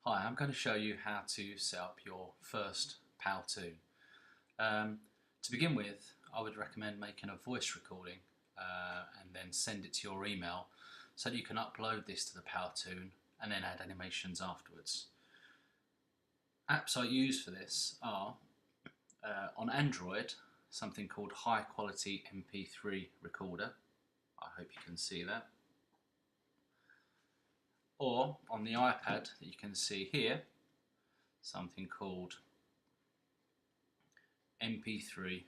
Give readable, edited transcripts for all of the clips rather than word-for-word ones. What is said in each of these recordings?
Hi, I'm going to show you how to set up your first Powtoon. To begin with, I would recommend making a voice recording and then send it to your email so that you can upload this to the Powtoon and then add animations afterwards. Apps I use for this are on Android, something called High Quality MP3 Recorder. I hope you can see that. Or on the iPad that you can see here, something called MP3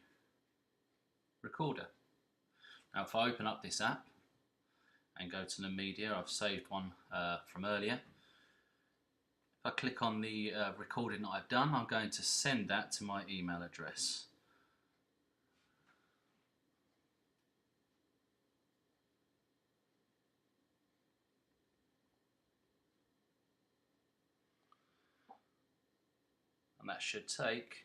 Recorder. Now if I open up this app and go to the media, I've saved one from earlier. If I click on the recording that I've done, I'm going to send that to my email address. And that should take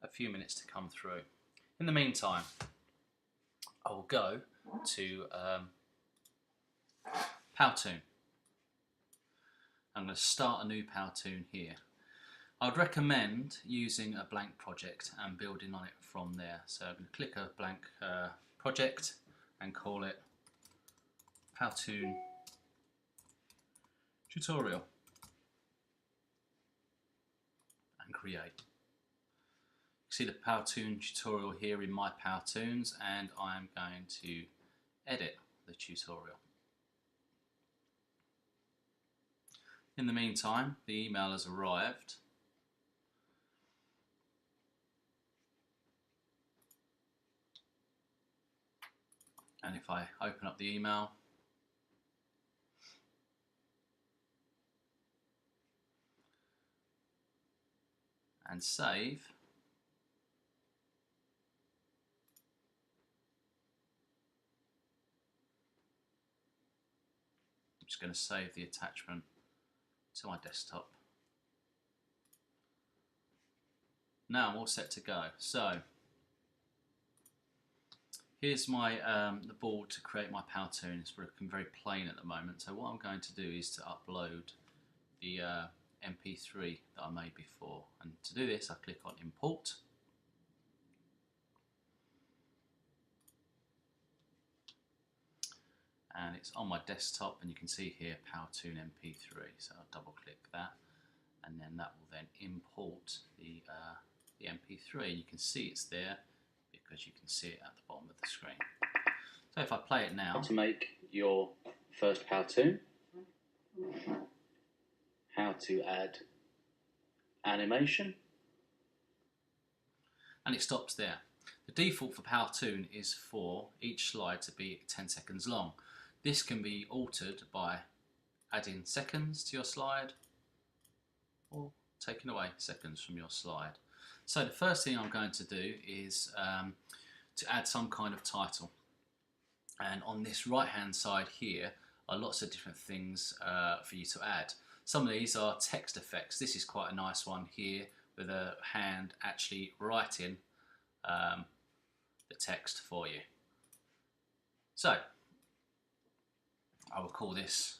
a few minutes to come through. In the meantime, I will go to Powtoon. I'm going to start a new Powtoon here. I would recommend using a blank project and building on it from there. So I'm going to click a blank project and call it Powtoon Tutorial and create. You see the Powtoon tutorial here in my Powtoons, and I'm going to edit the tutorial. In the meantime, the email has arrived. And if I open up the email, and save, I'm just going to save the attachment to my desktop. Now I'm all set to go. So here's my the board to create my Powtoon. It's looking very plain at the moment. So what I'm going to do is to upload the MP3 that I made before. And to do this, I click on Import. And it's on my desktop, and you can see here Powtoon MP3. So I'll double click that, and then that will then import the MP3. And you can see it's there because you can see it at the bottom of the screen. So if I play it now, to make your first Powtoon, how to add animation, and it stops there. The default for Powtoon is for each slide to be 10 seconds long. This can be altered by adding seconds to your slide or taking away seconds from your slide. So the first thing I'm going to do is to add some kind of title. And on this right hand side here are lots of different things for you to add. Some of these are text effects. This is quite a nice one here with a hand actually writing the text for you. So I will call this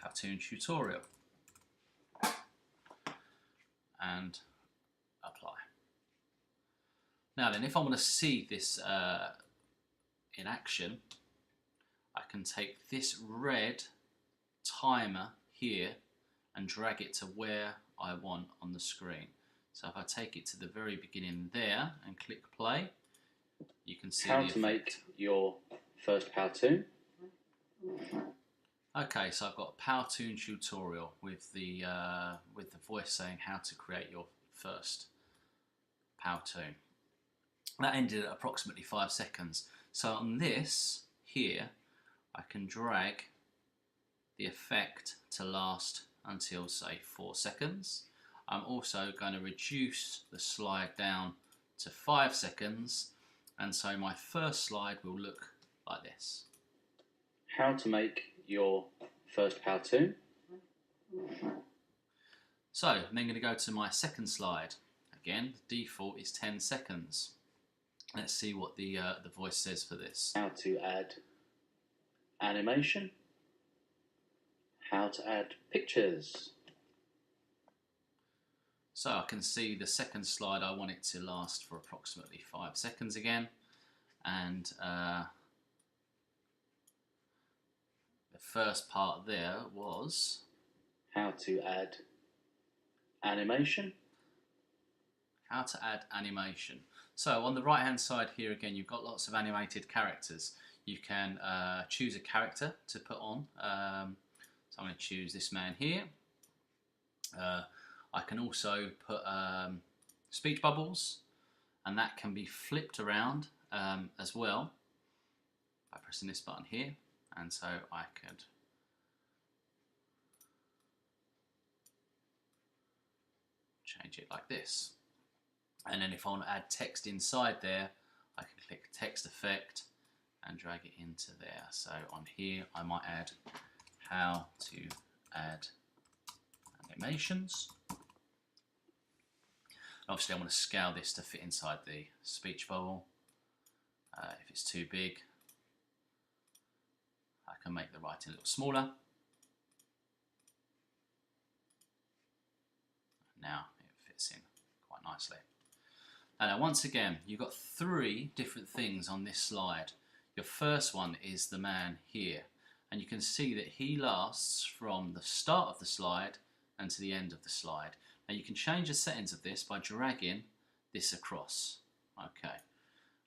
Powtoon Tutorial and apply. Now then, if I want to see this in action, I can take this red timer here and drag it to where I want on the screen. So if I take it to the very beginning there and click play, you can see how the to effect. make your first Powtoon. Okay, so I've got a Powtoon tutorial with the voice saying how to create your first Powtoon. That ended at approximately 5 seconds. So on this here, I can drag the effect to last until say 4 seconds. I'm also going to reduce the slide down to 5 seconds, and so my first slide will look like this. How to make your first Powtoon. So I'm then going to go to my second slide. Again, the default is 10 seconds. Let's see what the voice says for this. How to add animation. How to add pictures. So I can see the second slide, I want it to last for approximately 5 seconds again, and the first part there was how to add animation. How to add animation. So on the right hand side here again, you've got lots of animated characters. You can choose a character to put on. So I'm going to choose this man here. I can also put speech bubbles, and that can be flipped around as well by pressing this button here. And so I could change it like this. And then if I want to add text inside there, I can click text effect and drag it into there. So on here I might add how to add animations. Obviously I want to scale this to fit inside the speech bubble. If it's too big, I can make the writing a little smaller. Now it fits in quite nicely. And now once again, you've got 3 different things on this slide. Your first one is the man here, and you can see that he lasts from the start of the slide and to the end of the slide. Now you can change the settings of this by dragging this across. Okay,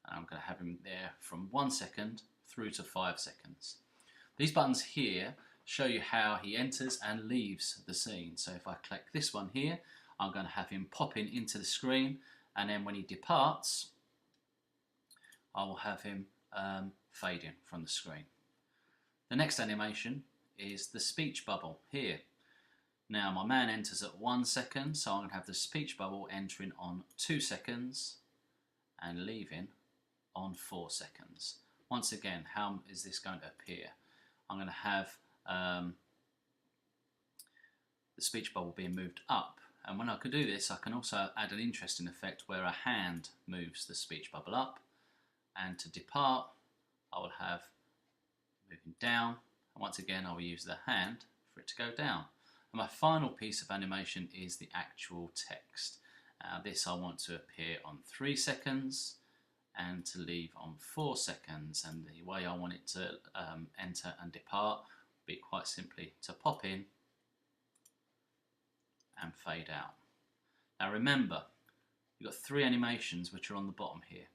and I'm going to have him there from 1 second through to 5 seconds. These buttons here show you how he enters and leaves the scene. So if I click this one here, I'm going to have him popping into the screen, and then when he departs, I will have him fading from the screen. The next animation is the speech bubble here. Now my man enters at 1 second, so I'm going to have the speech bubble entering on 2 seconds and leaving on 4 seconds. Once again, how is this going to appear? I'm going to have the speech bubble being moved up, and when I can do this, I can also add an interesting effect where a hand moves the speech bubble up, and to depart I will have moving down, and once again I will use the hand for it to go down. And my final piece of animation is the actual text. This I want to appear on 3 seconds and to leave on 4 seconds, and the way I want it to enter and depart would be quite simply to pop in and fade out. Now remember, you've got 3 animations which are on the bottom here.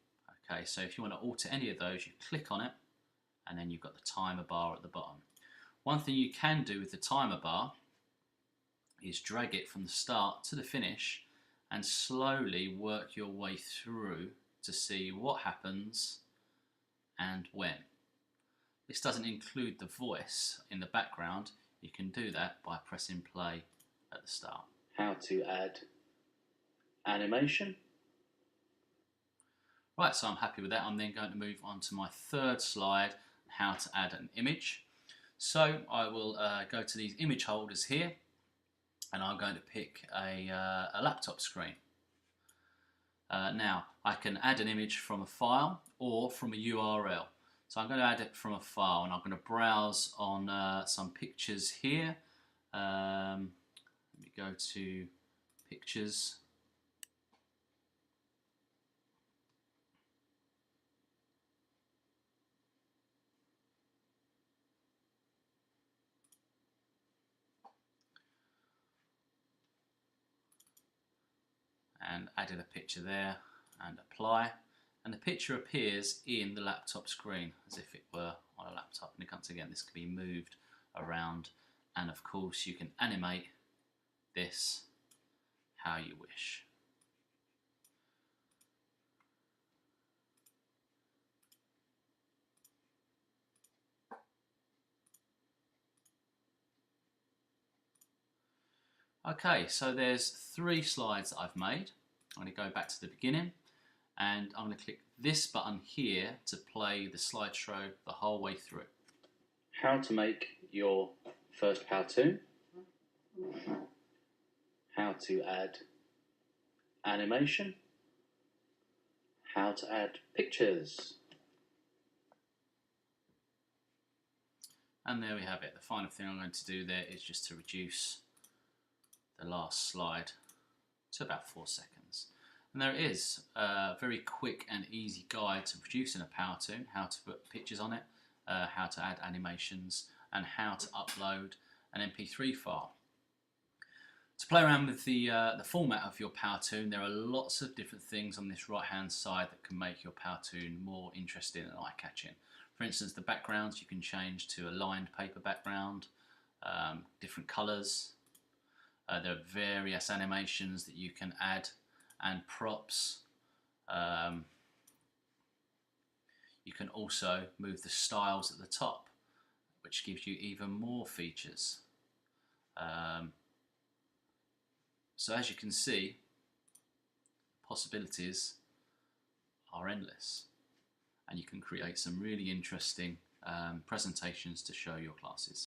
Okay, so if you want to alter any of those, you click on it, and then you've got the timer bar at the bottom. One thing you can do with the timer bar is drag it from the start to the finish and slowly work your way through to see what happens and when. This doesn't include the voice in the background. You can do that by pressing play at the start. How to add animation. Right, so I'm happy with that. I'm then going to move on to my 3rd slide, how to add an image. So I will go to these image holders here, and I'm going to pick a laptop screen. Now I can add an image from a file or from a URL. So I'm going to add it from a file, and I'm going to browse on some pictures here. Let me go to pictures. And added a picture there and apply, and the picture appears in the laptop screen as if it were on a laptop. And once again, this can be moved around, and of course you can animate this how you wish. Okay, so there's 3 slides that I've made. I'm going to go back to the beginning, and I'm going to click this button here to play the slideshow the whole way through. How to make your first Powtoon. How to add animation. how to add pictures. And there we have it. The final thing I'm going to do there is just to reduce the last slide to about 4 seconds. And there it is, a very quick and easy guide to producing a Powtoon, how to put pictures on it, how to add animations, and how to upload an MP3 file. To play around with the format of your Powtoon, there are lots of different things on this right hand side that can make your Powtoon more interesting and eye-catching. For instance, the backgrounds you can change to a lined paper background, different colours. There are various animations that you can add and props. You can also move the styles at the top, which gives you even more features. So as you can see, possibilities are endless, and you can create some really interesting presentations to show your classes.